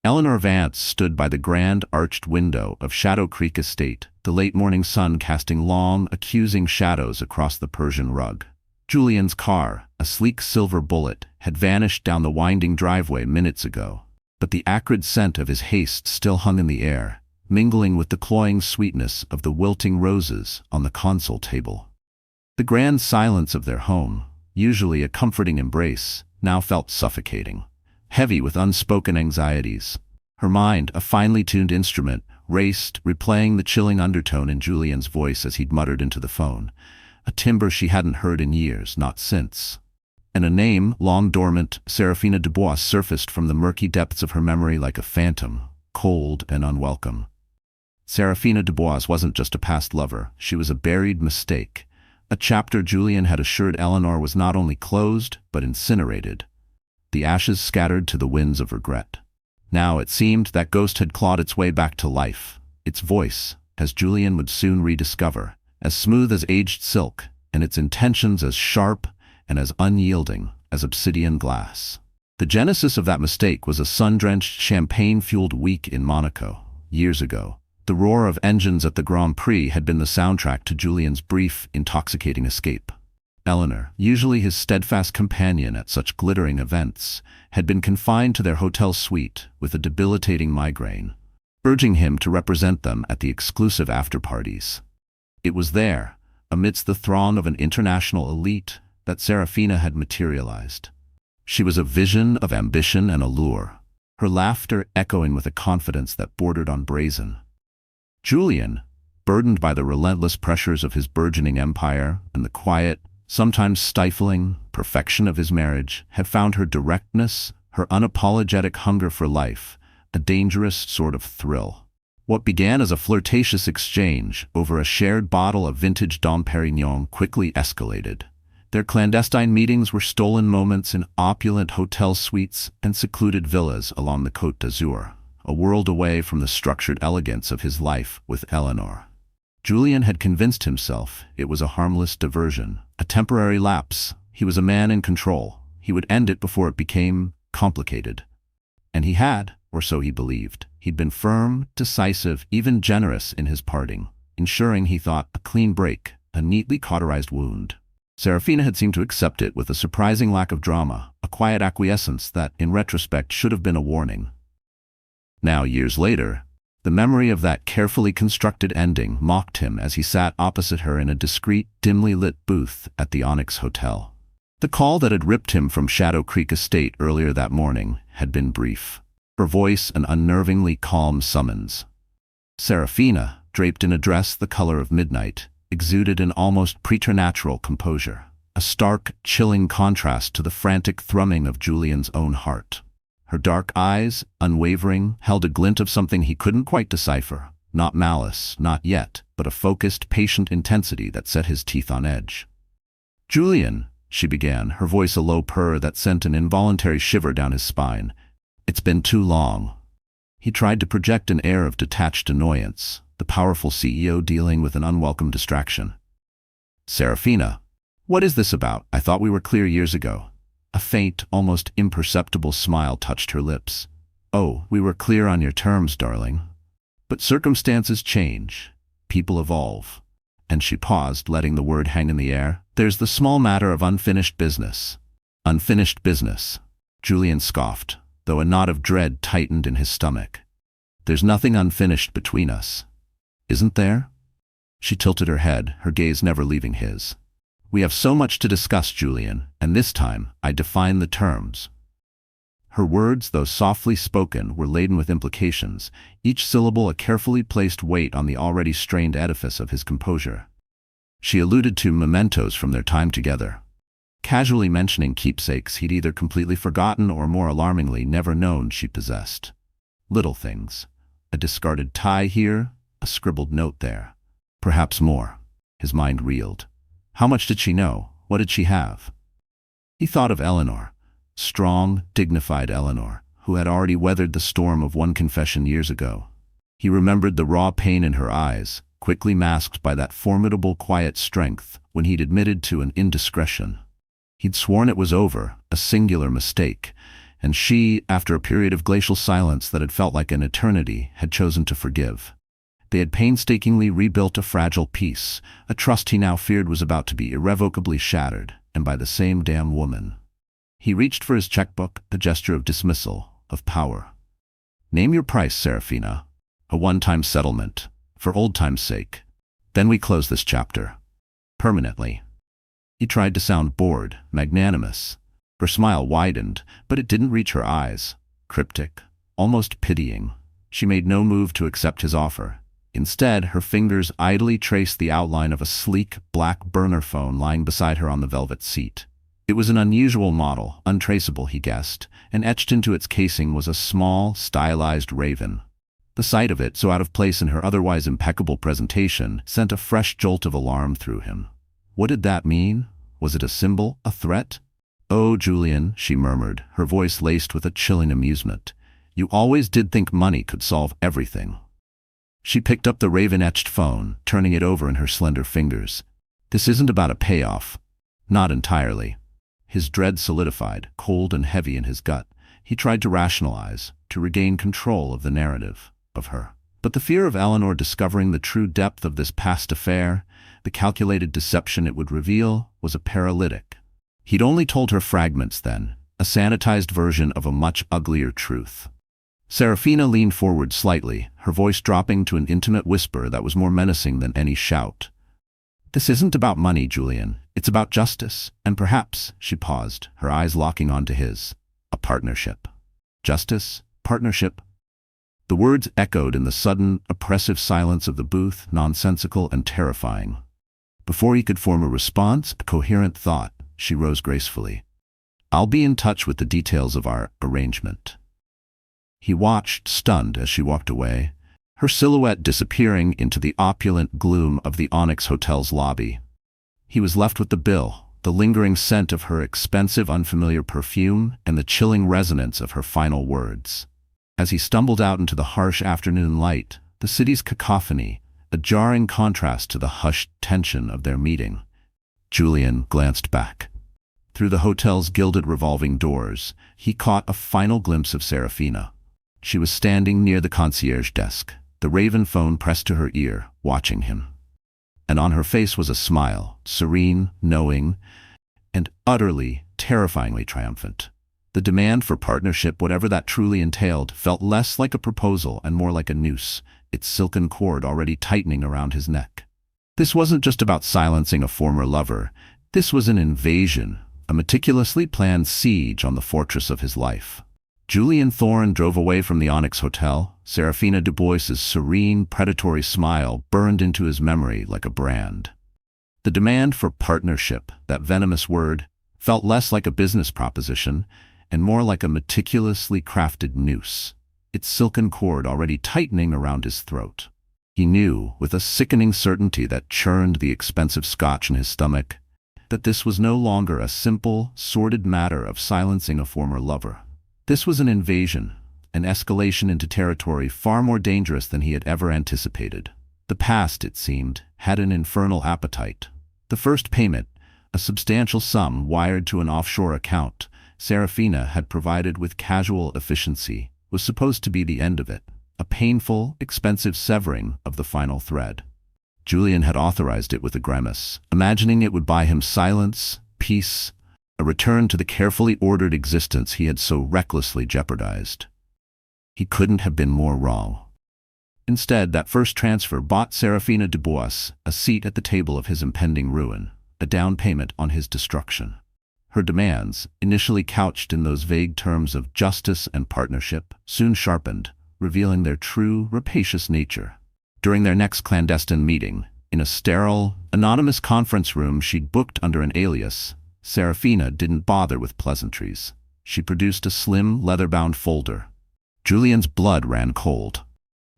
Eleanor Vance stood by the grand arched window of Shadow Creek Estate, the late morning sun casting long, accusing shadows across the Persian rug. Julian's car, a sleek silver bullet, had vanished down the winding driveway minutes ago, but the acrid scent of his haste still hung in the air, mingling with the cloying sweetness of the wilting roses on the console table. The grand silence of their home, usually a comforting embrace, now felt suffocating, heavy with unspoken anxieties. Her mind, a finely tuned instrument, raced, replaying the chilling undertone in Julian's voice as he'd muttered into the phone, a timbre she hadn't heard in years, not since. And a name, long dormant, Seraphina Dubois, surfaced from the murky depths of her memory like a phantom, cold and unwelcome. Seraphina Dubois wasn't just a past lover, she was a buried mistake, a chapter Julian had assured Eleanor was not only closed, but incinerated, the ashes scattered to the winds of regret. Now it seemed that ghost had clawed its way back to life, its voice, as Julian would soon rediscover, as smooth as aged silk, and its intentions as sharp and as unyielding as obsidian glass. The genesis of that mistake was a sun-drenched, champagne-fueled week in Monaco, years ago. The roar of engines at the Grand Prix had been the soundtrack to Julian's brief, intoxicating escape. Eleanor, usually his steadfast companion at such glittering events, had been confined to their hotel suite with a debilitating migraine, urging him to represent them at the exclusive after-parties. It was there, amidst the throng of an international elite, that Seraphina had materialized. She was a vision of ambition and allure, her laughter echoing with a confidence that bordered on brazen. Julian, burdened by the relentless pressures of his burgeoning empire and the quiet, sometimes stifling, perfection of his marriage, had found her directness, her unapologetic hunger for life, a dangerous sort of thrill. What began as a flirtatious exchange over a shared bottle of vintage Dom Perignon quickly escalated. Their clandestine meetings were stolen moments in opulent hotel suites and secluded villas along the Côte d'Azur, a world away from the structured elegance of his life with Eleanor. Julian had convinced himself it was a harmless diversion, a temporary lapse. He was a man in control. He would end it before it became complicated. And he had, or so he believed. He'd been firm, decisive, even generous in his parting, ensuring, he thought, a clean break, a neatly cauterized wound. Seraphina had seemed to accept it with a surprising lack of drama, a quiet acquiescence that, in retrospect, should have been a warning. Now, years later, the memory of that carefully constructed ending mocked him as he sat opposite her in a discreet, dimly lit booth at the Onyx Hotel. The call that had ripped him from Shadow Creek Estate earlier that morning had been brief, her voice an unnervingly calm summons. Seraphina, draped in a dress the color of midnight, exuded an almost preternatural composure, a stark, chilling contrast to the frantic thrumming of Julian's own heart. Her dark eyes, unwavering, held a glint of something he couldn't quite decipher. Not malice, not yet, but a focused, patient intensity that set his teeth on edge. "Julian," she began, her voice a low purr that sent an involuntary shiver down his spine. "It's been too long." He tried to project an air of detached annoyance, the powerful CEO dealing with an unwelcome distraction. "Seraphina, what is this about? I thought we were clear years ago." A faint, almost imperceptible smile touched her lips. "Oh, we were clear on your terms, darling. But circumstances change. People evolve." And she paused, letting the word hang in the air. "There's the small matter of unfinished business." "Unfinished business," Julian scoffed, though a knot of dread tightened in his stomach. "There's nothing unfinished between us. Isn't there?" She tilted her head, her gaze never leaving his. "We have so much to discuss, Julian, and this time I define the terms." Her words, though softly spoken, were laden with implications, each syllable a carefully placed weight on the already strained edifice of his composure. She alluded to mementos from their time together, casually mentioning keepsakes he'd either completely forgotten or, more alarmingly, never known she possessed. Little things. A discarded tie here, a scribbled note there. Perhaps more. His mind reeled. How much did she know? What did she have? He thought of Eleanor, strong, dignified Eleanor, who had already weathered the storm of one confession years ago. He remembered the raw pain in her eyes, quickly masked by that formidable quiet strength when he'd admitted to an indiscretion. He'd sworn it was over, a singular mistake, and she, after a period of glacial silence that had felt like an eternity, had chosen to forgive. They had painstakingly rebuilt a fragile peace, a trust he now feared was about to be irrevocably shattered, and by the same damn woman. He reached for his checkbook, a gesture of dismissal, of power. "Name your price, Seraphina. A one-time settlement, for old time's sake. Then we close this chapter. Permanently." He tried to sound bored, magnanimous. Her smile widened, but it didn't reach her eyes. Cryptic, almost pitying. She made no move to accept his offer. Instead, her fingers idly traced the outline of a sleek, black burner phone lying beside her on the velvet seat. It was an unusual model, untraceable, he guessed, and etched into its casing was a small, stylized raven. The sight of it, so out of place in her otherwise impeccable presentation, sent a fresh jolt of alarm through him. What did that mean? Was it a symbol, a threat? "Oh, Julian," she murmured, her voice laced with a chilling amusement. "You always did think money could solve everything." She picked up the raven-etched phone, turning it over in her slender fingers. "This isn't about a payoff." "Not entirely." His dread solidified, cold and heavy in his gut. He tried to rationalize, to regain control of the narrative, of her. But the fear of Eleanor discovering the true depth of this past affair, the calculated deception it would reveal, was a paralytic. He'd only told her fragments then, a sanitized version of a much uglier truth. Seraphina leaned forward slightly, her voice dropping to an intimate whisper that was more menacing than any shout. "This isn't about money, Julian. It's about justice, and perhaps," she paused, her eyes locking onto his, "a partnership." Justice? Partnership? The words echoed in the sudden, oppressive silence of the booth, nonsensical and terrifying. Before he could form a response, a coherent thought, she rose gracefully. "I'll be in touch with the details of our arrangement." He watched, stunned, as she walked away, her silhouette disappearing into the opulent gloom of the Onyx Hotel's lobby. He was left with the bill, the lingering scent of her expensive, unfamiliar perfume, and the chilling resonance of her final words. As he stumbled out into the harsh afternoon light, the city's cacophony, a jarring contrast to the hushed tension of their meeting, Julian glanced back. Through the hotel's gilded revolving doors, he caught a final glimpse of Seraphina. She was standing near the concierge desk, the raven phone pressed to her ear, watching him. And on her face was a smile, serene, knowing, and utterly, terrifyingly triumphant. The demand for partnership, whatever that truly entailed, felt less like a proposal and more like a noose, its silken cord already tightening around his neck. This wasn't just about silencing a former lover. This was an invasion, a meticulously planned siege on the fortress of his life. Julian Thorne drove away from the Onyx Hotel. Seraphina Dubois's serene, predatory smile burned into his memory like a brand. The demand for partnership, that venomous word, felt less like a business proposition and more like a meticulously crafted noose, its silken cord already tightening around his throat. He knew, with a sickening certainty that churned the expensive scotch in his stomach, that this was no longer a simple, sordid matter of silencing a former lover. This was an invasion, an escalation into territory far more dangerous than he had ever anticipated. The past, it seemed, had an infernal appetite. The first payment, a substantial sum wired to an offshore account Seraphina had provided with casual efficiency, was supposed to be the end of it, a painful, expensive severing of the final thread. Julian had authorized it with a grimace, imagining it would buy him silence, peace, a return to the carefully ordered existence he had so recklessly jeopardized. He couldn't have been more wrong. Instead, that first transfer bought Seraphina Dubois a seat at the table of his impending ruin, a down payment on his destruction. Her demands, initially couched in those vague terms of justice and partnership, soon sharpened, revealing their true, rapacious nature. During their next clandestine meeting, in a sterile, anonymous conference room she'd booked under an alias, Seraphina didn't bother with pleasantries. She produced a slim, leather-bound folder. Julian's blood ran cold.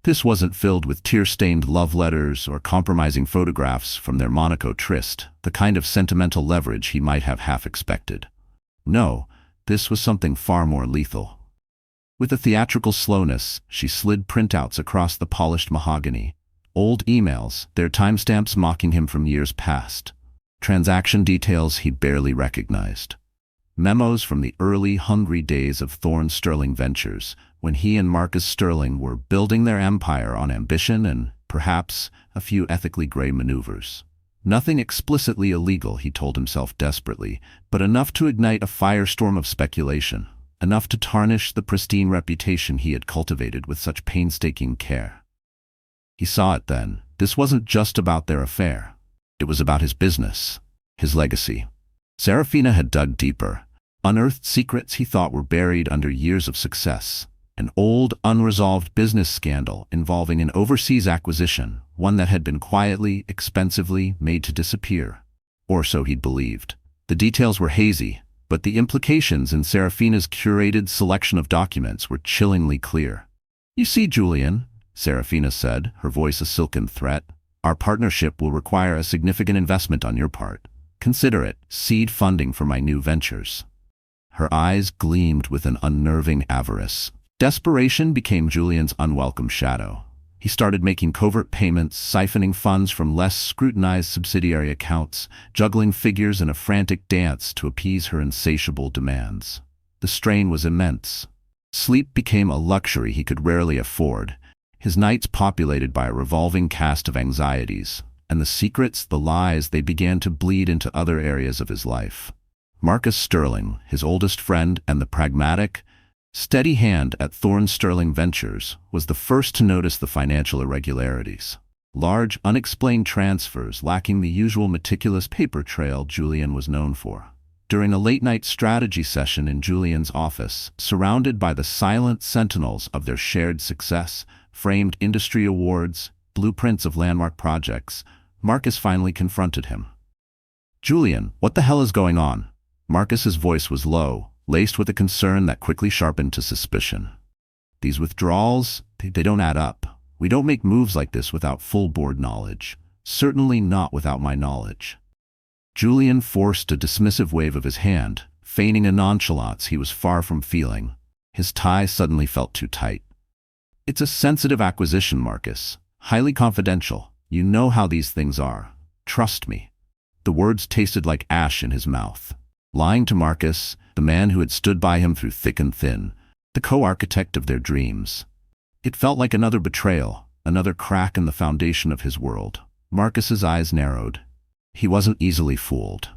This wasn't filled with tear-stained love letters or compromising photographs from their Monaco tryst, the kind of sentimental leverage he might have half expected. No, this was something far more lethal. With a theatrical slowness, she slid printouts across the polished mahogany. Old emails, their timestamps mocking him from years past. Transaction details he'd barely recognized. Memos from the early, hungry days of Thorne Sterling Ventures, when he and Marcus Sterling were building their empire on ambition and, perhaps, a few ethically gray maneuvers. Nothing explicitly illegal, he told himself desperately, but enough to ignite a firestorm of speculation, enough to tarnish the pristine reputation he had cultivated with such painstaking care. He saw it then. This wasn't just about their affair. It was about his business, his legacy. Seraphina had dug deeper, unearthed secrets he thought were buried under years of success. An old, unresolved business scandal involving an overseas acquisition, one that had been quietly, expensively made to disappear. Or so he'd believed. The details were hazy, but the implications in Seraphina's curated selection of documents were chillingly clear. "You see, Julian," Seraphina said, her voice a silken threat, "our partnership will require a significant investment on your part. Consider it seed funding for my new ventures." Her eyes gleamed with an unnerving avarice. Desperation became Julian's unwelcome shadow. He started making covert payments, siphoning funds from less scrutinized subsidiary accounts, juggling figures in a frantic dance to appease her insatiable demands. The strain was immense. Sleep became a luxury he could rarely afford, his nights populated by a revolving cast of anxieties, and the secrets, the lies, they began to bleed into other areas of his life. Marcus Sterling, his oldest friend and the pragmatic, steady hand at Thorne Sterling Ventures, was the first to notice the financial irregularities. Large, unexplained transfers lacking the usual meticulous paper trail Julian was known for. During a late-night strategy session in Julian's office, surrounded by the silent sentinels of their shared success, framed industry awards, blueprints of landmark projects, Marcus finally confronted him. "Julian, what the hell is going on?" Marcus's voice was low, laced with a concern that quickly sharpened to suspicion. "These withdrawals, they don't add up. We don't make moves like this without full board knowledge. Certainly not without my knowledge." Julian forced a dismissive wave of his hand, feigning a nonchalance he was far from feeling. His tie suddenly felt too tight. "It's a sensitive acquisition, Marcus. Highly confidential. You know how these things are. Trust me." The words tasted like ash in his mouth. Lying to Marcus, the man who had stood by him through thick and thin, the co-architect of their dreams. It felt like another betrayal, another crack in the foundation of his world. Marcus's eyes narrowed. He wasn't easily fooled.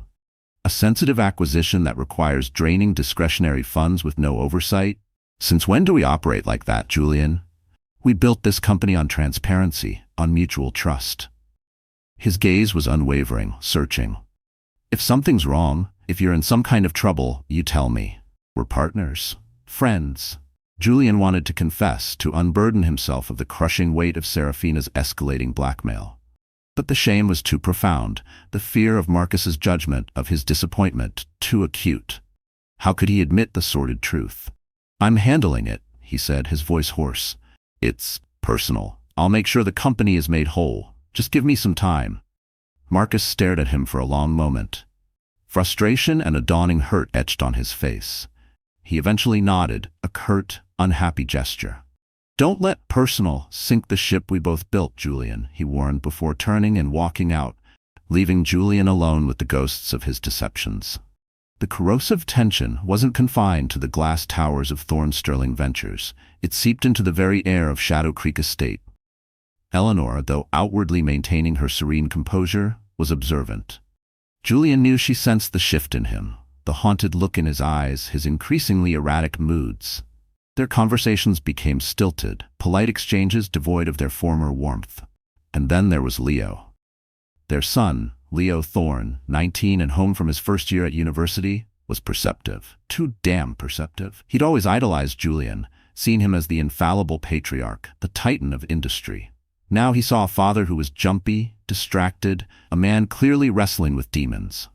A sensitive acquisition that requires draining discretionary funds with no oversight? Since when do we operate like that, Julian? We built this company on transparency, on mutual trust. His gaze was unwavering, searching. "If something's wrong, if you're in some kind of trouble, you tell me. We're partners, friends." Julian wanted to confess, to unburden himself of the crushing weight of Seraphina's escalating blackmail. But the shame was too profound, the fear of Marcus's judgment, of his disappointment, too acute. How could he admit the sordid truth? "I'm handling it," he said, his voice hoarse. "It's personal. I'll make sure the company is made whole. Just give me some time." Marcus stared at him for a long moment. Frustration and a dawning hurt etched on his face. He eventually nodded, a curt, unhappy gesture. "Don't let personal sink the ship we both built, Julian," he warned before turning and walking out, leaving Julian alone with the ghosts of his deceptions. The corrosive tension wasn't confined to the glass towers of Thorne Sterling Ventures. It seeped into the very air of Shadow Creek Estate. Eleanor, though outwardly maintaining her serene composure, was observant. Julian knew she sensed the shift in him, the haunted look in his eyes, his increasingly erratic moods. Their conversations became stilted, polite exchanges devoid of their former warmth. And then there was Leo. Their son, Leo Thorne, 19 and home from his first year at university, was perceptive. Too damn perceptive. He'd always idolized Julian, seen him as the infallible patriarch, the titan of industry. Now he saw a father who was jumpy, distracted, a man clearly wrestling with demons.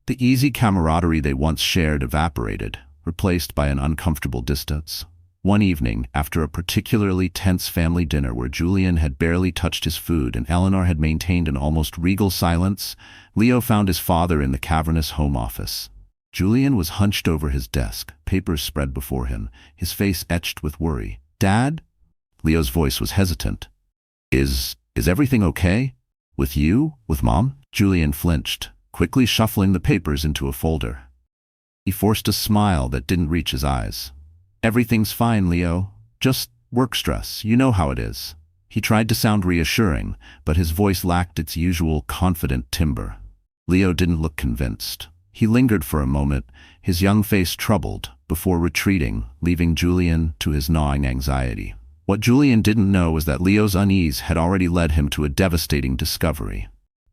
The easy camaraderie they once shared evaporated, replaced by an uncomfortable distance. One evening, after a particularly tense family dinner where Julian had barely touched his food and Eleanor had maintained an almost regal silence, Leo found his father in the cavernous home office. Julian was hunched over his desk, papers spread before him, his face etched with worry. "Dad?" Leo's voice was hesitant. Is everything okay? With you? With Mom?" Julian flinched, quickly shuffling the papers into a folder. He forced a smile that didn't reach his eyes. "Everything's fine, Leo. Just work stress, you know how it is." He tried to sound reassuring, but his voice lacked its usual confident timbre. Leo didn't look convinced. He lingered for a moment, his young face troubled, before retreating, leaving Julian to his gnawing anxiety. What Julian didn't know was that Leo's unease had already led him to a devastating discovery.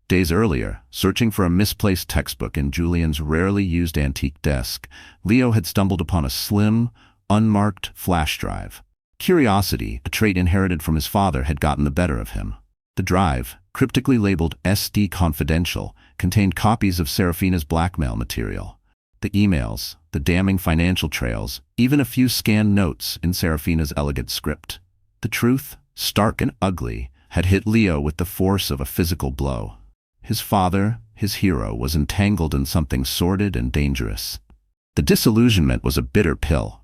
Days earlier, searching for a misplaced textbook in Julian's rarely used antique desk, Leo had stumbled upon a slim, unmarked flash drive. Curiosity, a trait inherited from his father, had gotten the better of him. The drive, cryptically labeled SD Confidential, contained copies of Seraphina's blackmail material. The emails, the damning financial trails, even a few scanned notes in Seraphina's elegant script. The truth, stark and ugly, had hit Leo with the force of a physical blow. His father, his hero, was entangled in something sordid and dangerous. The disillusionment was a bitter pill.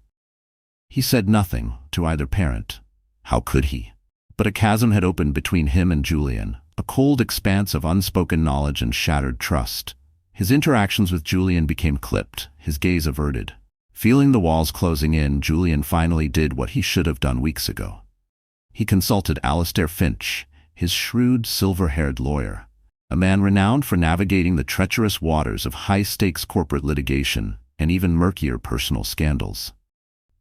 He said nothing to either parent. How could he? But a chasm had opened between him and Julian, a cold expanse of unspoken knowledge and shattered trust. His interactions with Julian became clipped, his gaze averted. Feeling the walls closing in, Julian finally did what he should have done weeks ago. He consulted Alistair Finch, his shrewd, silver-haired lawyer, a man renowned for navigating the treacherous waters of high-stakes corporate litigation and even murkier personal scandals.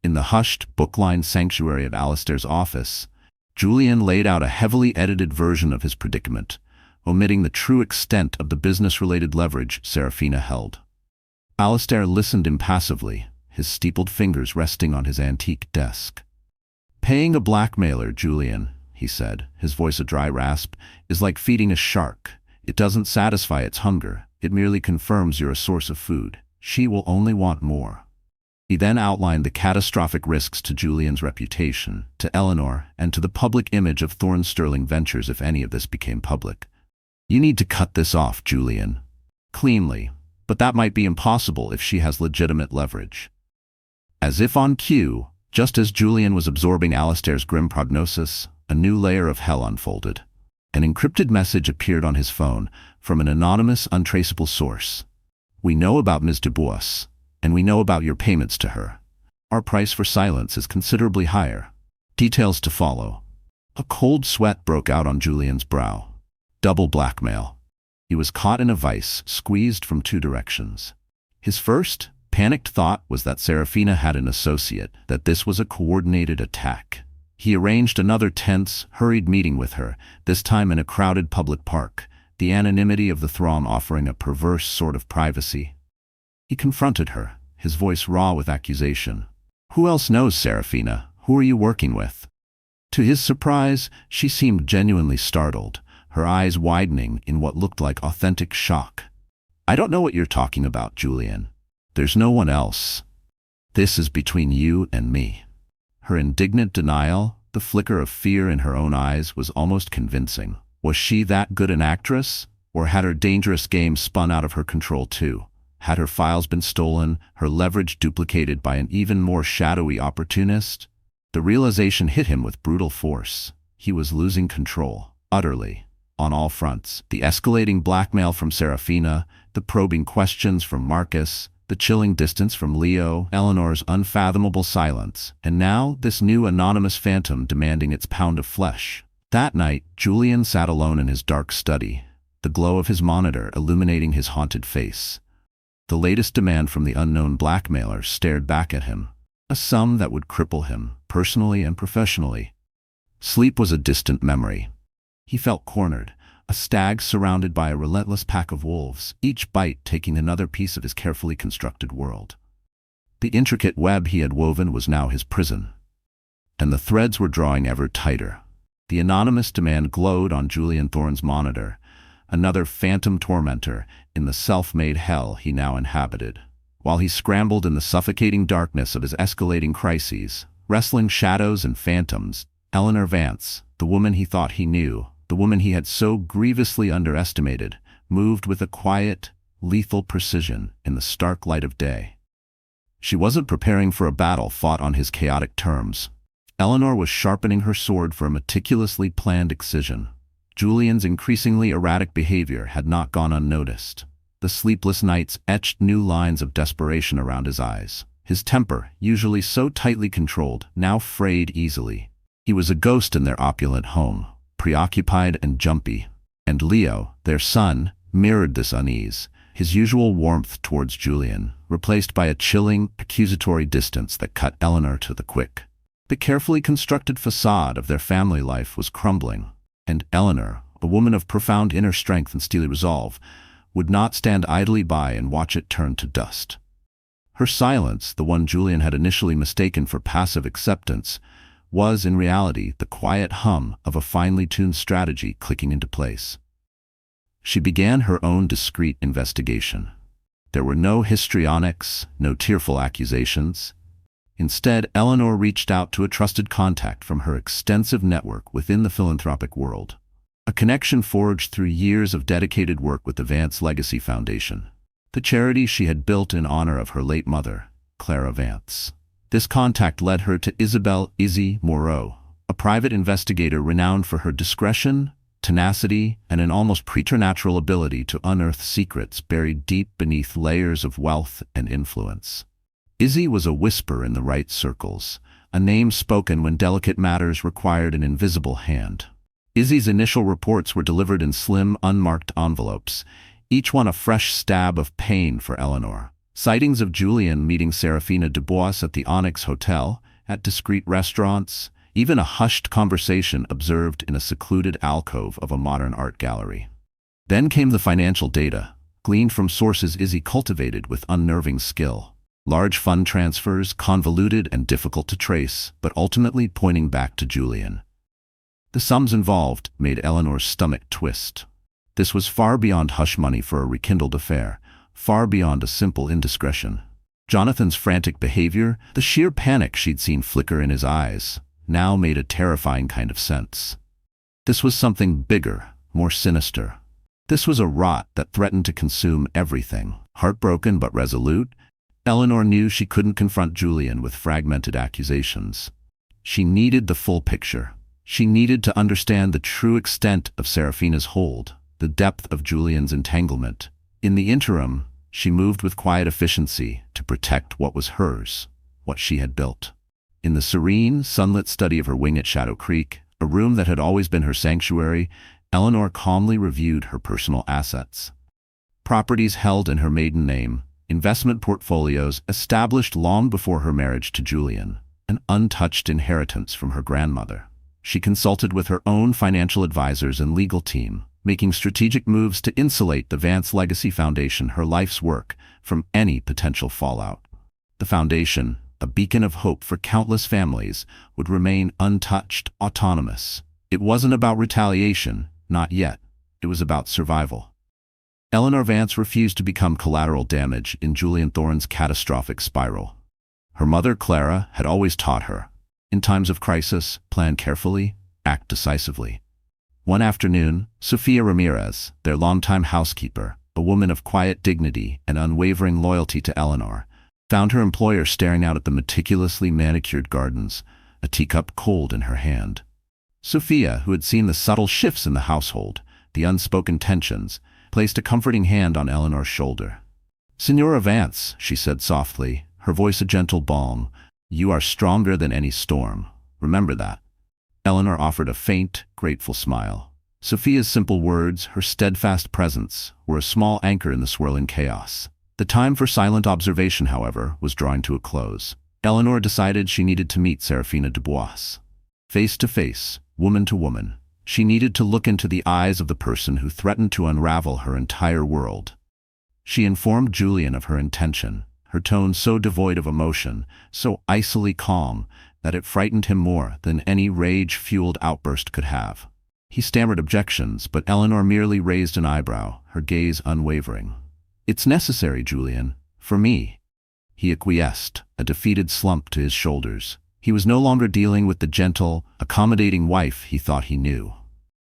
In the hushed, book-lined sanctuary of Alistair's office, Julian laid out a heavily edited version of his predicament, omitting the true extent of the business-related leverage Seraphina held. Alistair listened impassively, his steepled fingers resting on his antique desk. "Paying a blackmailer, Julian," he said, his voice a dry rasp, "is like feeding a shark. It doesn't satisfy its hunger, it merely confirms you're a source of food. She will only want more." He then outlined the catastrophic risks to Julian's reputation, to Eleanor, and to the public image of Thorne Sterling Ventures if any of this became public. "You need to cut this off, Julian. Cleanly. But that might be impossible if she has legitimate leverage." As if on cue, just as Julian was absorbing Alistair's grim prognosis, a new layer of hell unfolded. An encrypted message appeared on his phone from an anonymous, untraceable source. "We know about Ms. Dubois, and we know about your payments to her. Our price for silence is considerably higher. Details to follow." A cold sweat broke out on Julian's brow. Double blackmail. He was caught in a vice, squeezed from two directions. His first, panicked thought was that Seraphina had an associate, that this was a coordinated attack. He arranged another tense, hurried meeting with her, this time in a crowded public park, the anonymity of the throng offering a perverse sort of privacy. He confronted her, his voice raw with accusation. "Who else knows, Seraphina? Who are you working with?" To his surprise, she seemed genuinely startled, her eyes widening in what looked like authentic shock. "I don't know what you're talking about, Julian. There's no one else. This is between you and me." Her indignant denial, the flicker of fear in her own eyes, was almost convincing. Was she that good an actress? Or had her dangerous game spun out of her control too? Had her files been stolen, her leverage duplicated by an even more shadowy opportunist? The realization hit him with brutal force. He was losing control, utterly, on all fronts. The escalating blackmail from Seraphina, the probing questions from Marcus, the chilling distance from Leo, Eleanor's unfathomable silence, and now this new anonymous phantom demanding its pound of flesh. That night, Julian sat alone in his dark study, the glow of his monitor illuminating his haunted face. The latest demand from the unknown blackmailer stared back at him, a sum that would cripple him, personally and professionally. Sleep was a distant memory. He felt cornered, a stag surrounded by a relentless pack of wolves, each bite taking another piece of his carefully constructed world. The intricate web he had woven was now his prison, and the threads were drawing ever tighter. The anonymous demand glowed on Julian Thorne's monitor, another phantom tormentor in the self-made hell he now inhabited. While he scrambled in the suffocating darkness of his escalating crises, wrestling shadows and phantoms, Eleanor Vance, the woman he thought he knew, the woman he had so grievously underestimated, moved with a quiet, lethal precision in the stark light of day. She wasn't preparing for a battle fought on his chaotic terms. Eleanor was sharpening her sword for a meticulously planned excision. Julian's increasingly erratic behavior had not gone unnoticed. The sleepless nights etched new lines of desperation around his eyes. His temper, usually so tightly controlled, now frayed easily. He was a ghost in their opulent home, preoccupied and jumpy. And Leo, their son, mirrored this unease, his usual warmth towards Julian, replaced by a chilling, accusatory distance that cut Eleanor to the quick. The carefully constructed facade of their family life was crumbling, and Eleanor, a woman of profound inner strength and steely resolve, would not stand idly by and watch it turn to dust. Her silence, the one Julian had initially mistaken for passive acceptance, was in reality the quiet hum of a finely tuned strategy clicking into place. She began her own discreet investigation. There were no histrionics, no tearful accusations. Instead, Eleanor reached out to a trusted contact from her extensive network within the philanthropic world. A connection forged through years of dedicated work with the Vance Legacy Foundation, the charity she had built in honor of her late mother, Clara Vance. This contact led her to Isabelle "Izzy" Moreau, a private investigator renowned for her discretion, tenacity, and an almost preternatural ability to unearth secrets buried deep beneath layers of wealth and influence. Izzy was a whisper in the right circles, a name spoken when delicate matters required an invisible hand. Izzy's initial reports were delivered in slim, unmarked envelopes, each one a fresh stab of pain for Eleanor. Sightings of Julian meeting Seraphina Dubois at the Onyx Hotel, at discreet restaurants, even a hushed conversation observed in a secluded alcove of a modern art gallery. Then came the financial data, gleaned from sources Izzy cultivated with unnerving skill. Large fund transfers, convoluted and difficult to trace, but ultimately pointing back to Julian. The sums involved made Eleanor's stomach twist. This was far beyond hush money for a rekindled affair, far beyond a simple indiscretion. Jonathan's frantic behavior, the sheer panic she'd seen flicker in his eyes, now made a terrifying kind of sense. This was something bigger, more sinister. This was a rot that threatened to consume everything. Heartbroken but resolute, Eleanor knew she couldn't confront Julian with fragmented accusations. She needed the full picture. She needed to understand the true extent of Seraphina's hold, the depth of Julian's entanglement. In the interim, she moved with quiet efficiency to protect what was hers, what she had built. In the serene, sunlit study of her wing at Shadow Creek, a room that had always been her sanctuary, Eleanor calmly reviewed her personal assets. Properties held in her maiden name, investment portfolios established long before her marriage to Julian, an untouched inheritance from her grandmother. She consulted with her own financial advisors and legal team, making strategic moves to insulate the Vance Legacy Foundation, her life's work, from any potential fallout. The foundation, a beacon of hope for countless families, would remain untouched, autonomous. It wasn't about retaliation, not yet. It was about survival. Eleanor Vance refused to become collateral damage in Julian Thorne's catastrophic spiral. Her mother, Clara, had always taught her, in times of crisis, plan carefully, act decisively. One afternoon, Sofia Ramirez, their longtime housekeeper, a woman of quiet dignity and unwavering loyalty to Eleanor, found her employer staring out at the meticulously manicured gardens, a teacup cold in her hand. Sofia, who had seen the subtle shifts in the household, the unspoken tensions, placed a comforting hand on Eleanor's shoulder. "Senora Vance," she said softly, her voice a gentle balm, "you are stronger than any storm. Remember that." Eleanor offered a faint, grateful smile. Sophia's simple words, her steadfast presence, were a small anchor in the swirling chaos. The time for silent observation, however, was drawing to a close. Eleanor decided she needed to meet Seraphina Dubois. Face to face, woman to woman, she needed to look into the eyes of the person who threatened to unravel her entire world. She informed Julian of her intention, her tone so devoid of emotion, so icily calm, that it frightened him more than any rage-fueled outburst could have. He stammered objections, but Eleanor merely raised an eyebrow, her gaze unwavering. "It's necessary, Julian. For me." He acquiesced, a defeated slump to his shoulders. He was no longer dealing with the gentle, accommodating wife he thought he knew.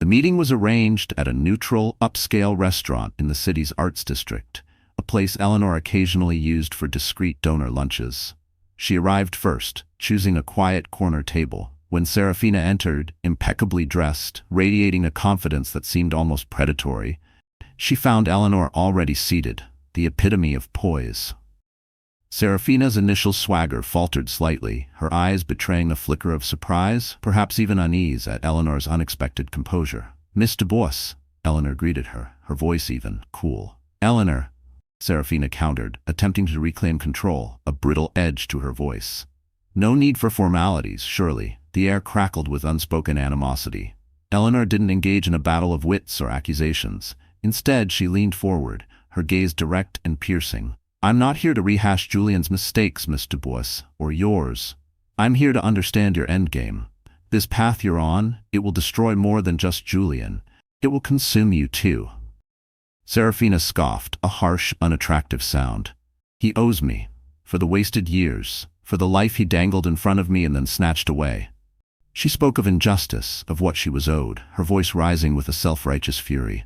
The meeting was arranged at a neutral, upscale restaurant in the city's arts district, a place Eleanor occasionally used for discreet donor lunches. She arrived first, choosing a quiet corner table. When Seraphina entered, impeccably dressed, radiating a confidence that seemed almost predatory, She found Eleanor already seated, the epitome of poise. Seraphina's initial swagger faltered slightly, her eyes betraying a flicker of surprise, perhaps even unease at Eleanor's unexpected composure. "Miss Dubois," Eleanor greeted her, her voice even, cool. "Eleanor," Seraphina countered, attempting to reclaim control, a brittle edge to her voice. "No need for formalities, surely." The air crackled with unspoken animosity. Eleanor didn't engage in a battle of wits or accusations. Instead, she leaned forward, her gaze direct and piercing. "I'm not here to rehash Julian's mistakes, Miss Dubois, or yours. I'm here to understand your endgame. This path you're on, it will destroy more than just Julian. It will consume you too." Seraphina scoffed, a harsh, unattractive sound. "He owes me. For the wasted years. For the life he dangled in front of me and then snatched away." She spoke of injustice, of what she was owed, her voice rising with a self-righteous fury.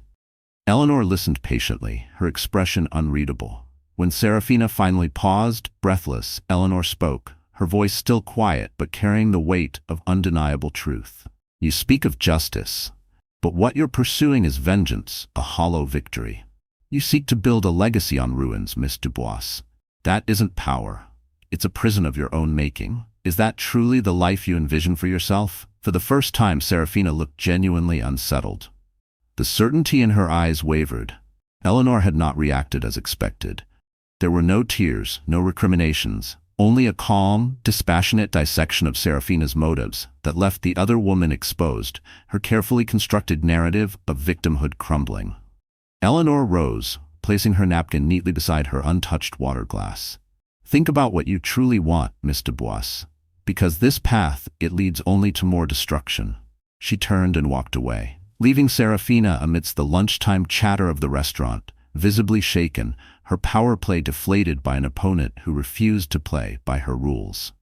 Eleanor listened patiently, her expression unreadable. When Seraphina finally paused, breathless, Eleanor spoke, her voice still quiet but carrying the weight of undeniable truth. "You speak of justice, but what you're pursuing is vengeance, a hollow victory. You seek to build a legacy on ruins, Miss Dubois. That isn't power. It's a prison of your own making. Is that truly the life you envision for yourself?" For the first time, Seraphina looked genuinely unsettled. The certainty in her eyes wavered. Eleanor had not reacted as expected. There were no tears, no recriminations, only a calm, dispassionate dissection of Seraphina's motives that left the other woman exposed, her carefully constructed narrative of victimhood crumbling. Eleanor rose, placing her napkin neatly beside her untouched water glass. "Think about what you truly want, Miss Dubois, because this path, it leads only to more destruction." She turned and walked away, leaving Seraphina amidst the lunchtime chatter of the restaurant, visibly shaken, her power play deflated by an opponent who refused to play by her rules.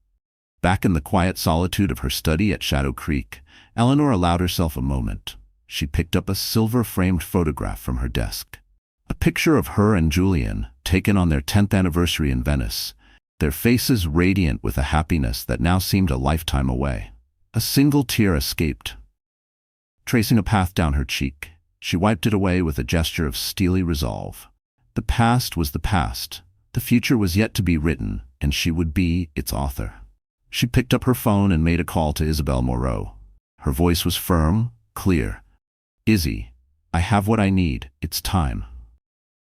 Back in the quiet solitude of her study at Shadow Creek, Eleanor allowed herself a moment. She picked up a silver-framed photograph from her desk. A picture of her and Julian, taken on their 10th anniversary in Venice, their faces radiant with a happiness that now seemed a lifetime away. A single tear escaped. Tracing a path down her cheek, she wiped it away with a gesture of steely resolve. The past was the past. The future was yet to be written, and she would be its author. She picked up her phone and made a call to Isabel Moreau. Her voice was firm, clear. "Izzy, I have what I need. It's time."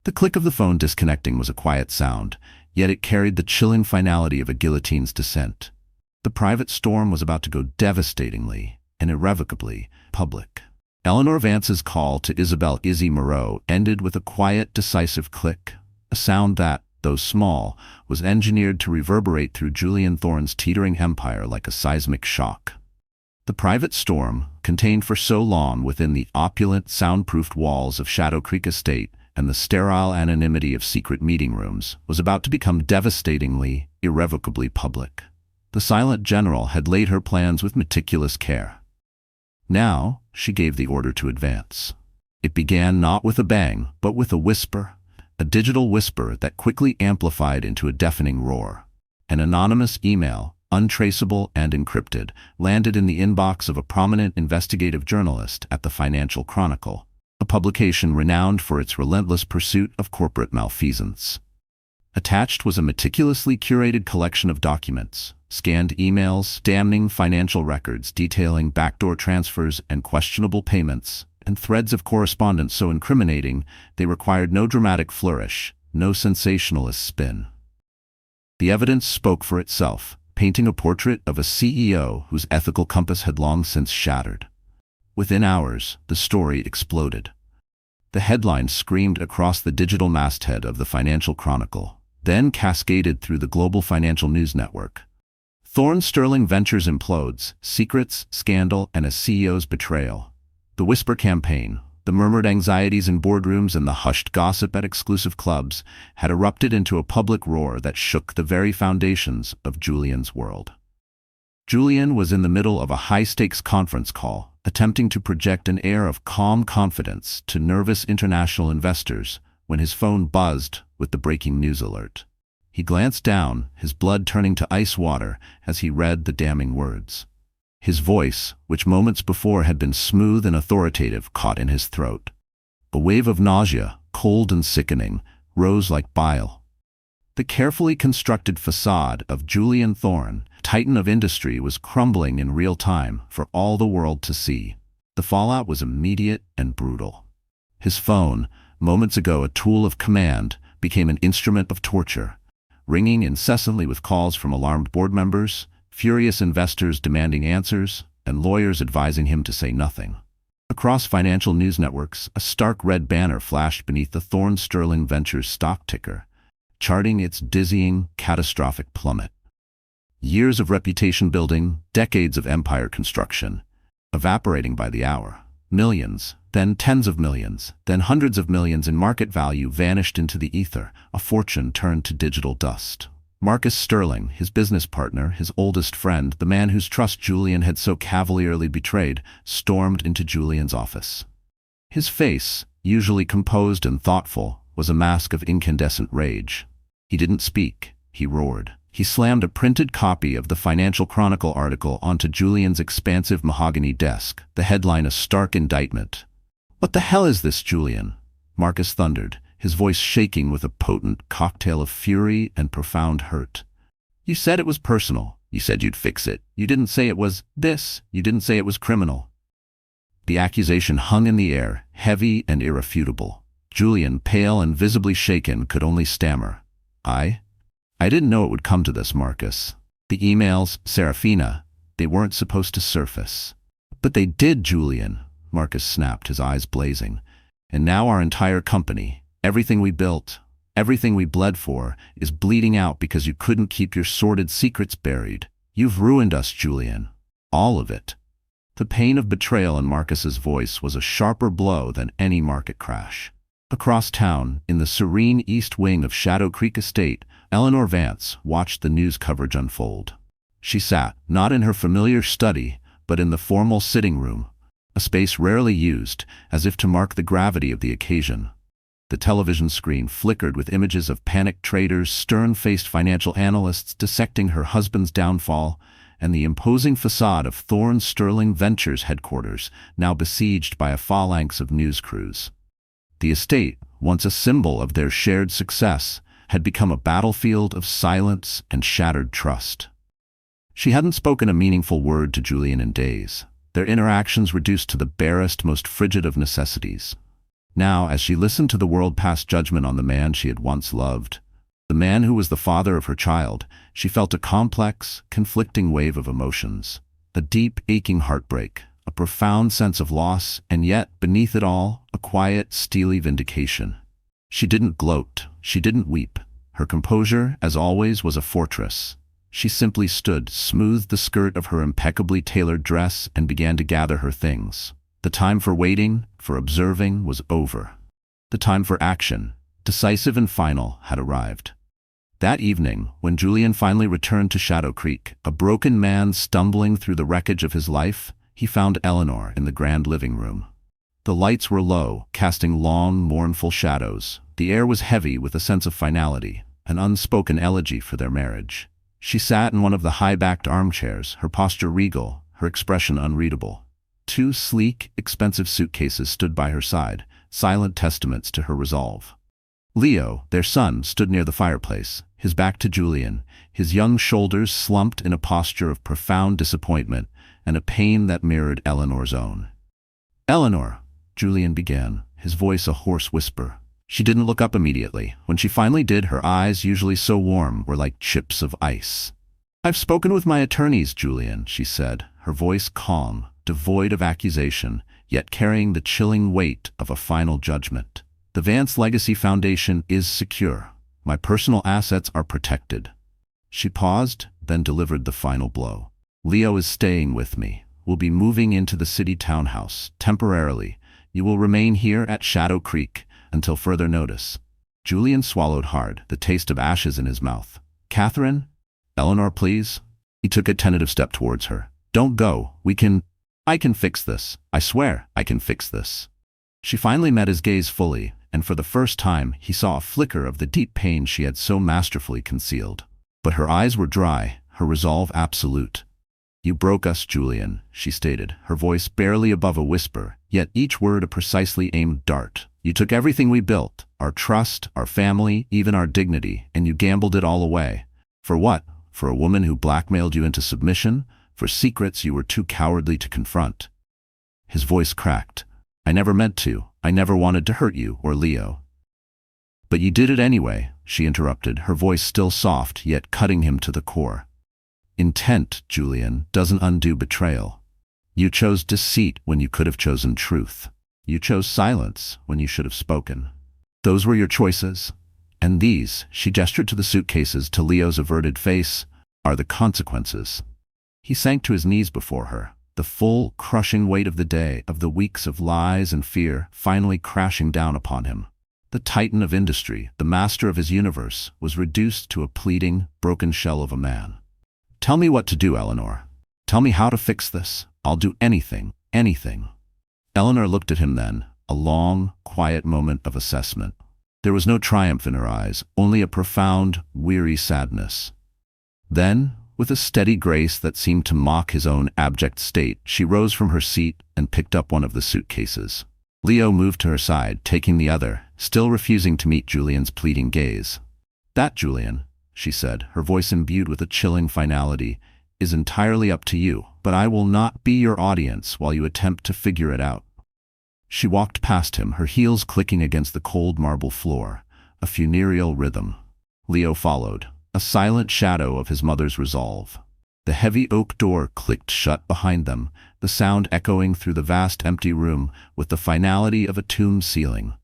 The click of the phone disconnecting was a quiet sound, yet it carried the chilling finality of a guillotine's descent. The private storm was about to go devastatingly and irrevocably public. Eleanor Vance's call to Isabel "Izzy" Moreau ended with a quiet, decisive click, a sound that, though small, was engineered to reverberate through Julian Thorne's teetering empire like a seismic shock. The private storm, contained for so long within the opulent, soundproofed walls of Shadow Creek Estate and the sterile anonymity of secret meeting rooms, was about to become devastatingly, irrevocably public. The silent general had laid her plans with meticulous care. Now, she gave the order to advance. It began not with a bang, but with a whisper, a digital whisper that quickly amplified into a deafening roar. An anonymous email, untraceable and encrypted, landed in the inbox of a prominent investigative journalist at the Financial Chronicle, a publication renowned for its relentless pursuit of corporate malfeasance. Attached was a meticulously curated collection of documents, scanned emails, damning financial records detailing backdoor transfers and questionable payments, and threads of correspondence so incriminating they required no dramatic flourish, no sensationalist spin. The evidence spoke for itself, painting a portrait of a CEO whose ethical compass had long since shattered. Within hours, the story exploded. The headline screamed across the digital masthead of the Financial Chronicle, then cascaded through the global financial news network. Thorne Sterling Ventures implodes, secrets, scandal, and a CEO's betrayal. The whisper campaign, the murmured anxieties in boardrooms and the hushed gossip at exclusive clubs, had erupted into a public roar that shook the very foundations of Julian's world. Julian was in the middle of a high-stakes conference call, attempting to project an air of calm confidence to nervous international investors when his phone buzzed with the breaking news alert. He glanced down, his blood turning to ice water as he read the damning words. His voice, which moments before had been smooth and authoritative, caught in his throat. A wave of nausea, cold and sickening, rose like bile. The carefully constructed facade of Julian Thorne, titan of industry, was crumbling in real time for all the world to see. The fallout was immediate and brutal. His phone, moments ago a tool of command, became an instrument of torture, ringing incessantly with calls from alarmed board members, furious investors demanding answers, and lawyers advising him to say nothing. Across financial news networks, a stark red banner flashed beneath the Thorne Sterling Ventures stock ticker, charting its dizzying, catastrophic plummet. Years of reputation building, decades of empire construction, evaporating by the hour. Millions, then tens of millions, then hundreds of millions in market value vanished into the ether, a fortune turned to digital dust. Marcus Sterling, his business partner, his oldest friend, the man whose trust Julian had so cavalierly betrayed, stormed into Julian's office. His face, usually composed and thoughtful, was a mask of incandescent rage. He didn't speak, he roared. He slammed a printed copy of the Financial Chronicle article onto Julian's expansive mahogany desk, the headline a stark indictment. "What the hell is this, Julian?" Marcus thundered, his voice shaking with a potent cocktail of fury and profound hurt. "You said it was personal. You said you'd fix it. You didn't say it was this. You didn't say it was criminal." The accusation hung in the air, heavy and irrefutable. Julian, pale and visibly shaken, could only stammer, I didn't know it would come to this, Marcus. The emails, Seraphina, they weren't supposed to surface." "But they did, Julian," Marcus snapped, his eyes blazing. "And now our entire company, everything we built, everything we bled for, is bleeding out because you couldn't keep your sordid secrets buried. You've ruined us, Julian. All of it." The pain of betrayal in Marcus's voice was a sharper blow than any market crash. Across town, in the serene east wing of Shadow Creek Estate, Eleanor Vance watched the news coverage unfold. She sat, not in her familiar study, but in the formal sitting room, a space rarely used, as if to mark the gravity of the occasion. The television screen flickered with images of panicked traders, stern-faced financial analysts dissecting her husband's downfall, and the imposing facade of Thorne Sterling Ventures headquarters, now besieged by a phalanx of news crews. The estate, once a symbol of their shared success, had become a battlefield of silence and shattered trust. She hadn't spoken a meaningful word to Julian in days, their interactions reduced to the barest, most frigid of necessities. Now, as she listened to the world pass judgment on the man she had once loved, the man who was the father of her child, she felt a complex, conflicting wave of emotions. A deep, aching heartbreak, a profound sense of loss, and yet, beneath it all, a quiet, steely vindication. She didn't gloat, she didn't weep. Her composure, as always, was a fortress. She simply stood, smoothed the skirt of her impeccably tailored dress, and began to gather her things. The time for waiting, for observing, was over. The time for action, decisive and final, had arrived. That evening, when Julian finally returned to Shadow Creek, a broken man stumbling through the wreckage of his life, he found Eleanor in the grand living room. The lights were low, casting long, mournful shadows. The air was heavy with a sense of finality, an unspoken elegy for their marriage. She sat in one of the high-backed armchairs, her posture regal, her expression unreadable. Two sleek, expensive suitcases stood by her side, silent testaments to her resolve. Leo, their son, stood near the fireplace, his back to Julian, his young shoulders slumped in a posture of profound disappointment and a pain that mirrored Eleanor's own. "Eleanor," Julian began, his voice a hoarse whisper. She didn't look up immediately. When she finally did, her eyes, usually so warm, were like chips of ice. "I've spoken with my attorneys, Julian," she said, her voice calm, devoid of accusation, yet carrying the chilling weight of a final judgment. "The Vance Legacy Foundation is secure. My personal assets are protected." She paused, then delivered the final blow. "Leo is staying with me. We'll be moving into the city townhouse, temporarily. You will remain here at Shadow Creek until further notice." Julian swallowed hard, the taste of ashes in his mouth. "Catherine? Eleanor, please." He took a tentative step towards her. "Don't go. I can fix this. I swear I can fix this." She finally met his gaze fully, and for the first time he saw a flicker of the deep pain she had so masterfully concealed. But her eyes were dry, her resolve absolute. "You broke us, Julian," she stated, her voice barely above a whisper, yet each word a precisely aimed dart. You took everything we built, our trust, our family, even our dignity, and you gambled it all away. For what? For a woman who blackmailed you into submission? For secrets you were too cowardly to confront? His voice cracked. I never meant to. I never wanted to hurt you or Leo. But you did it anyway, she interrupted, her voice still soft, yet cutting him to the core. Intent, Julian, doesn't undo betrayal. You chose deceit when you could have chosen truth. You chose silence when you should have spoken. Those were your choices. And these, she gestured to the suitcases to Leo's averted face, are the consequences. He sank to his knees before her, the full, crushing weight of the day, of the weeks of lies and fear, finally crashing down upon him. The titan of industry, the master of his universe, was reduced to a pleading, broken shell of a man. Tell me what to do, Eleanor. Tell me how to fix this. I'll do anything, anything. Eleanor looked at him then, a long, quiet moment of assessment. There was no triumph in her eyes, only a profound, weary sadness. Then, with a steady grace that seemed to mock his own abject state, she rose from her seat and picked up one of the suitcases. Leo moved to her side, taking the other, still refusing to meet Julian's pleading gaze. That, Julian, she said, her voice imbued with a chilling finality, is entirely up to you, but I will not be your audience while you attempt to figure it out. She walked past him, her heels clicking against the cold marble floor, a funereal rhythm. Leo followed, a silent shadow of his mother's resolve. The heavy oak door clicked shut behind them, the sound echoing through the vast empty room with the finality of a tomb ceiling.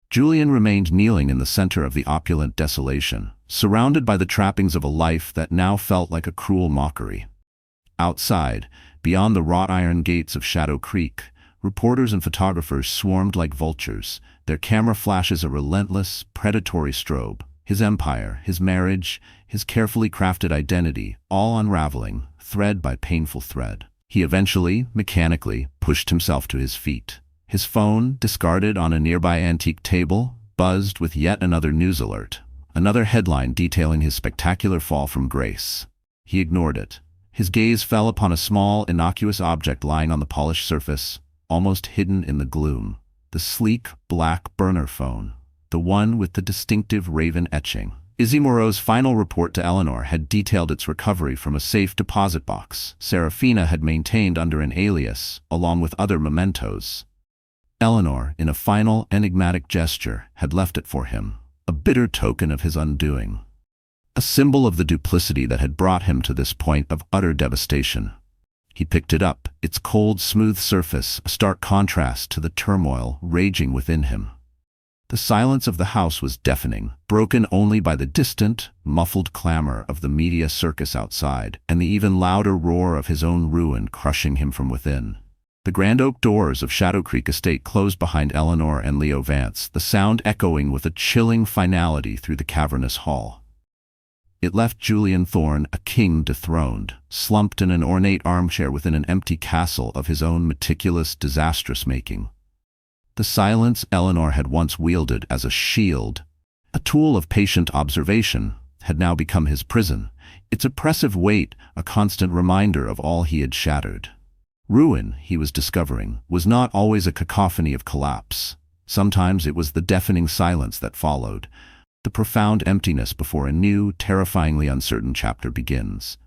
Julian remained kneeling in the center of the opulent desolation, surrounded by the trappings of a life that now felt like a cruel mockery. Outside, beyond the wrought iron gates of Shadow Creek, reporters and photographers swarmed like vultures, their camera flashes a relentless, predatory strobe. His empire, his marriage, his carefully crafted identity, all unraveling, thread by painful thread. He eventually, mechanically, pushed himself to his feet. His phone, discarded on a nearby antique table, buzzed with yet another news alert, another headline detailing his spectacular fall from grace. He ignored it. His gaze fell upon a small, innocuous object lying on the polished surface, almost hidden in the gloom. The sleek, black burner phone. The one with the distinctive raven etching. Izzy Moreau's final report to Eleanor had detailed its recovery from a safe deposit box Seraphina had maintained under an alias, along with other mementos. Eleanor, in a final, enigmatic gesture, had left it for him, a bitter token of his undoing. A symbol of the duplicity that had brought him to this point of utter devastation. He picked it up, its cold, smooth surface a stark contrast to the turmoil raging within him. The silence of the house was deafening, broken only by the distant, muffled clamor of the media circus outside, and the even louder roar of his own ruin crushing him from within. The grand oak doors of Shadow Creek Estate closed behind Eleanor and Leo Vance, the sound echoing with a chilling finality through the cavernous hall. It left Julian Thorne, a king dethroned, slumped in an ornate armchair within an empty castle of his own meticulous, disastrous making. The silence Eleanor had once wielded as a shield, a tool of patient observation, had now become his prison, its oppressive weight a constant reminder of all he had shattered. Ruin, he was discovering, was not always a cacophony of collapse. Sometimes it was the deafening silence that followed, the profound emptiness before a new, terrifyingly uncertain chapter begins.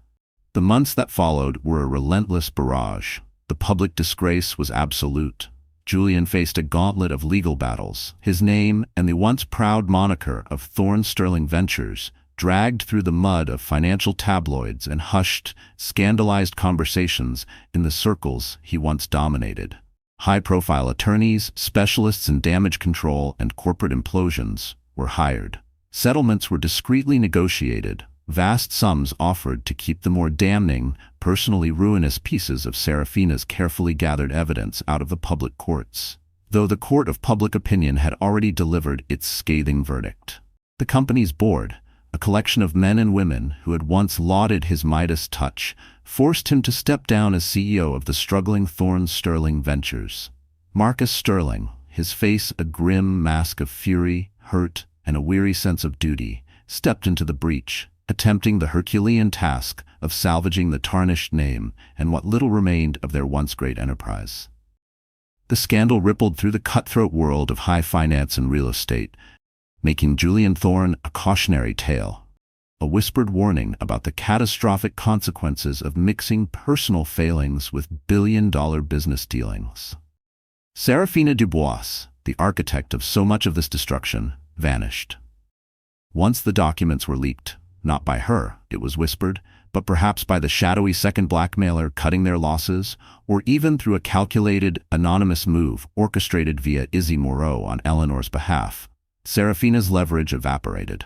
The months that followed were a relentless barrage. The public disgrace was absolute. Julian faced a gauntlet of legal battles, his name and the once proud moniker of Thorne Sterling Ventures dragged through the mud of financial tabloids and hushed, scandalized conversations in the circles he once dominated. High-profile attorneys, specialists in damage control and corporate implosions were hired. Settlements were discreetly negotiated, vast sums offered to keep the more damning, personally ruinous pieces of Seraphina's carefully gathered evidence out of the public courts, though the court of public opinion had already delivered its scathing verdict. The company's board, a collection of men and women who had once lauded his Midas touch, forced him to step down as CEO of the struggling Thorne Sterling Ventures. Marcus Sterling, his face a grim mask of fury, hurt, and a weary sense of duty, stepped into the breach, attempting the Herculean task of salvaging the tarnished name and what little remained of their once great enterprise. The scandal rippled through the cutthroat world of high finance and real estate, making Julian Thorne a cautionary tale, a whispered warning about the catastrophic consequences of mixing personal failings with billion-dollar business dealings. Seraphina Dubois, the architect of so much of this destruction, vanished. Once the documents were leaked, not by her, it was whispered, but perhaps by the shadowy second blackmailer cutting their losses, or even through a calculated, anonymous move orchestrated via Izzy Moreau on Eleanor's behalf, Seraphina's leverage evaporated.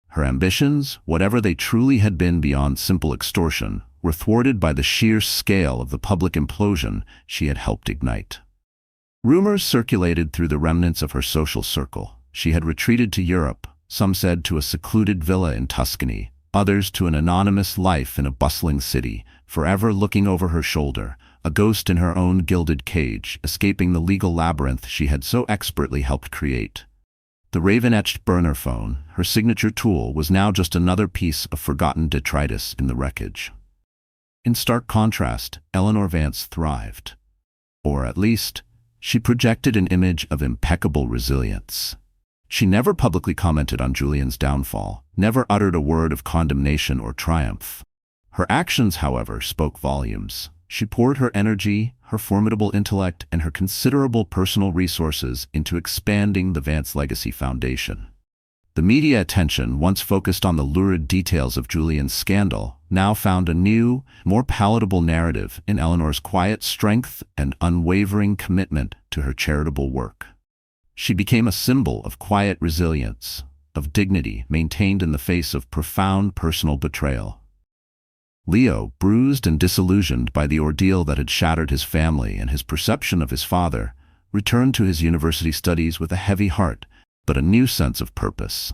Her ambitions, whatever they truly had been beyond simple extortion, were thwarted by the sheer scale of the public implosion she had helped ignite. Rumors circulated through the remnants of her social circle. She had retreated to Europe, some said to a secluded villa in Tuscany, others to an anonymous life in a bustling city, forever looking over her shoulder, a ghost in her own gilded cage, escaping the legal labyrinth she had so expertly helped create. The raven-etched burner phone, her signature tool, was now just another piece of forgotten detritus in the wreckage. In stark contrast, Eleanor Vance thrived. Or at least, she projected an image of impeccable resilience. She never publicly commented on Julian's downfall, never uttered a word of condemnation or triumph. Her actions, however, spoke volumes. She poured her energy, her formidable intellect, and her considerable personal resources into expanding the Vance Legacy Foundation. The media attention, once focused on the lurid details of Julian's scandal, now found a new, more palatable narrative in Eleanor's quiet strength and unwavering commitment to her charitable work. She became a symbol of quiet resilience, of dignity maintained in the face of profound personal betrayal. Leo, bruised and disillusioned by the ordeal that had shattered his family and his perception of his father, returned to his university studies with a heavy heart, but a new sense of purpose.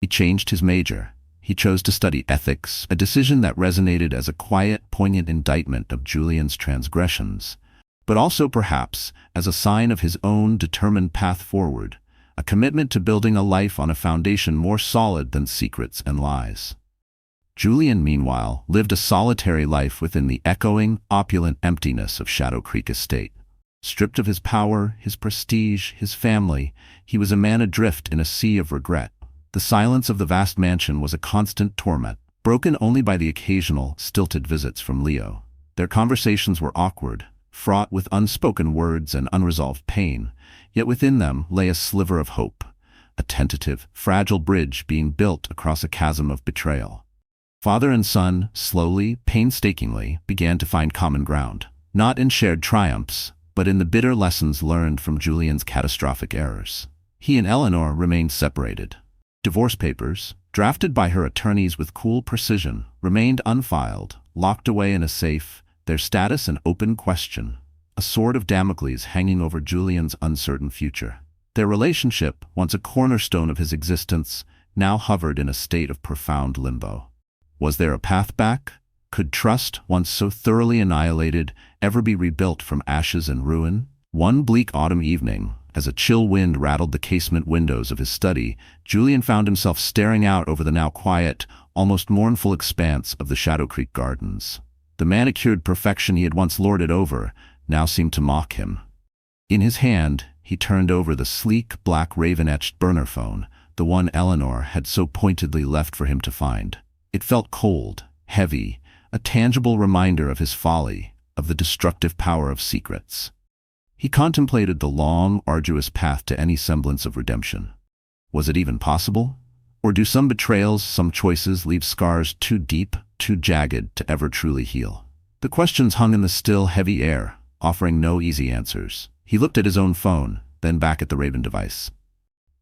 He changed his major. He chose to study ethics, a decision that resonated as a quiet, poignant indictment of Julian's transgressions, but also perhaps as a sign of his own determined path forward, a commitment to building a life on a foundation more solid than secrets and lies. Julian, meanwhile, lived a solitary life within the echoing, opulent emptiness of Shadow Creek Estate. Stripped of his power, his prestige, his family, he was a man adrift in a sea of regret. The silence of the vast mansion was a constant torment, broken only by the occasional, stilted visits from Leo. Their conversations were awkward, fraught with unspoken words and unresolved pain, yet within them lay a sliver of hope, a tentative, fragile bridge being built across a chasm of betrayal. Father and son, slowly, painstakingly, began to find common ground, not in shared triumphs, but in the bitter lessons learned from Julian's catastrophic errors. He and Eleanor remained separated. Divorce papers, drafted by her attorneys with cool precision, remained unfiled, locked away in a safe, their status an open question, a sword of Damocles hanging over Julian's uncertain future. Their relationship, once a cornerstone of his existence, now hovered in a state of profound limbo. Was there a path back? Could trust, once so thoroughly annihilated, ever be rebuilt from ashes and ruin? One bleak autumn evening, as a chill wind rattled the casement windows of his study, Julian found himself staring out over the now quiet, almost mournful expanse of the Shadow Creek Gardens. The manicured perfection he had once lorded over now seemed to mock him. In his hand, he turned over the sleek, black raven-etched burner phone, the one Eleanor had so pointedly left for him to find. It felt cold, heavy, a tangible reminder of his folly, of the destructive power of secrets. He contemplated the long, arduous path to any semblance of redemption. Was it even possible? Or do some betrayals, some choices leave scars too deep, too jagged to ever truly heal? The questions hung in the still, heavy air, offering no easy answers. He looked at his own phone, then back at the Raven device.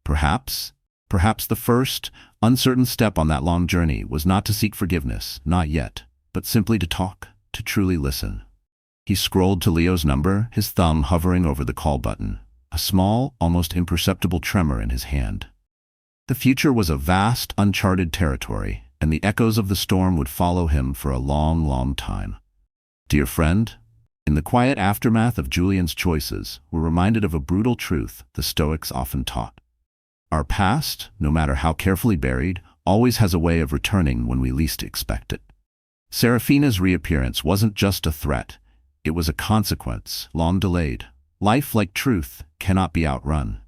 Perhaps the first, uncertain step on that long journey was not to seek forgiveness, not yet, but simply to talk, to truly listen. He scrolled to Leo's number, his thumb hovering over the call button, a small, almost imperceptible tremor in his hand. The future was a vast, uncharted territory, and the echoes of the storm would follow him for a long, long time. Dear friend, in the quiet aftermath of Julian's choices, we're reminded of a brutal truth the Stoics often taught. Our past, no matter how carefully buried, always has a way of returning when we least expect it. Seraphina's reappearance wasn't just a threat, it was a consequence, long delayed, Life, like truth, cannot be outrun.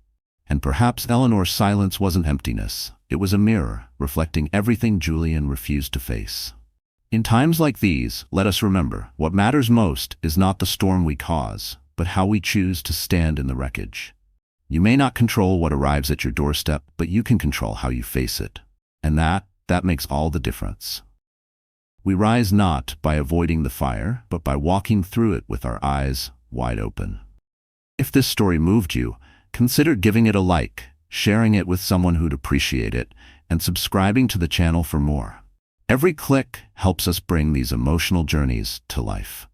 And perhaps Eleanor's silence wasn't emptiness. It was a mirror, reflecting everything Julian refused to face. In times like these, let us remember, what matters most is not the storm we cause, but how we choose to stand in the wreckage. You may not control what arrives at your doorstep, but you can control how you face it. And that makes all the difference. We rise not by avoiding the fire, but by walking through it with our eyes wide open. If this story moved you, consider giving it a like, sharing it with someone who'd appreciate it, and subscribing to the channel for more. Every click helps us bring these emotional journeys to life.